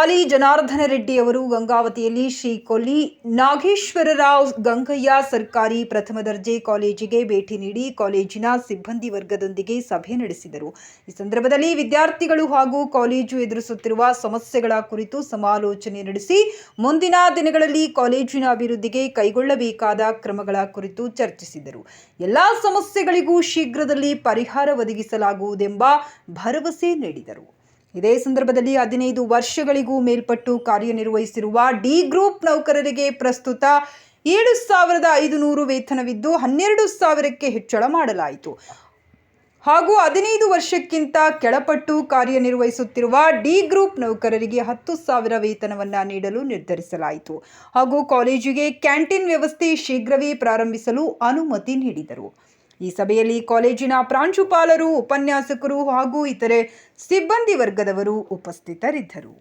ಗಾಲಿ ಜನಾರ್ದನ ರೆಡ್ಡಿ ಅವರು ಗಂಗಾವತಿಯಲ್ಲಿ ಶ್ರೀ ಕೊಲ್ಲಿ ನಾಗೇಶ್ವರರಾವ್ ಗಂಗಯ್ಯ ಸರ್ಕಾರಿ ಪ್ರಥಮ ದರ್ಜೆ ಕಾಲೇಜಿಗೆ ಭೇಟಿ ನೀಡಿ ಕಾಲೇಜಿನ ಸಿಬ್ಬಂದಿ ವರ್ಗದೊಂದಿಗೆ ಸಭೆ ನಡೆಸಿದರು. ಈ ಸಂದರ್ಭದಲ್ಲಿ ವಿದ್ಯಾರ್ಥಿಗಳು ಹಾಗೂ ಕಾಲೇಜು ಎದುರಿಸುತ್ತಿರುವ ಸಮಸ್ಯೆಗಳ ಕುರಿತು ಸಮಾಲೋಚನೆ ನಡೆಸಿ ಮುಂದಿನ ದಿನಗಳಲ್ಲಿ ಕಾಲೇಜಿನ ಅಭಿವೃದ್ಧಿಗೆ ಕೈಗೊಳ್ಳಬೇಕಾದ ಕ್ರಮಗಳ ಕುರಿತು ಚರ್ಚಿಸಿದರು. ಎಲ್ಲಾ ಸಮಸ್ಯೆಗಳಿಗೂ ಶೀಘ್ರದಲ್ಲಿ ಪರಿಹಾರ ಒದಗಿಸಲಾಗುವುದೆಂಬ ಭರವಸೆ ನೀಡಿದರು. ಇದೇ ಸಂದರ್ಭದಲ್ಲಿ 15 ವರ್ಷಗಳಿಗೂ ಮೇಲ್ಪಟ್ಟು ಕಾರ್ಯನಿರ್ವಹಿಸಿರುವ ಡಿ ಗ್ರೂಪ್ ನೌಕರರಿಗೆ ಪ್ರಸ್ತುತ 7,500 ವೇತನವಿದ್ದು 12,000ಕ್ಕೆ ಹೆಚ್ಚಳ ಮಾಡಲಾಯಿತು. ಹಾಗೂ 15 ವರ್ಷಕ್ಕಿಂತ ಕೆಳಪಟ್ಟು ಕಾರ್ಯನಿರ್ವಹಿಸುತ್ತಿರುವ ಡಿ ಗ್ರೂಪ್ ನೌಕರರಿಗೆ 10,000 ವೇತನವನ್ನು ನೀಡಲು ನಿರ್ಧರಿಸಲಾಯಿತು. ಹಾಗೂ ಕಾಲೇಜಿಗೆ ಕ್ಯಾಂಟೀನ್ ವ್ಯವಸ್ಥೆ ಶೀಘ್ರವೇ ಪ್ರಾರಂಭಿಸಲು ಅನುಮತಿ ನೀಡಿದರು. ಈ ಸಭೆಯಲ್ಲಿ ಕಾಲೇಜಿನ ಪ್ರಾಂಶುಪಾಲರು, ಉಪನ್ಯಾಸಕರು ಹಾಗೂ ಇತರೆ ಸಿಬ್ಬಂದಿ ವರ್ಗದವರು ಉಪಸ್ಥಿತರಿದ್ದರು.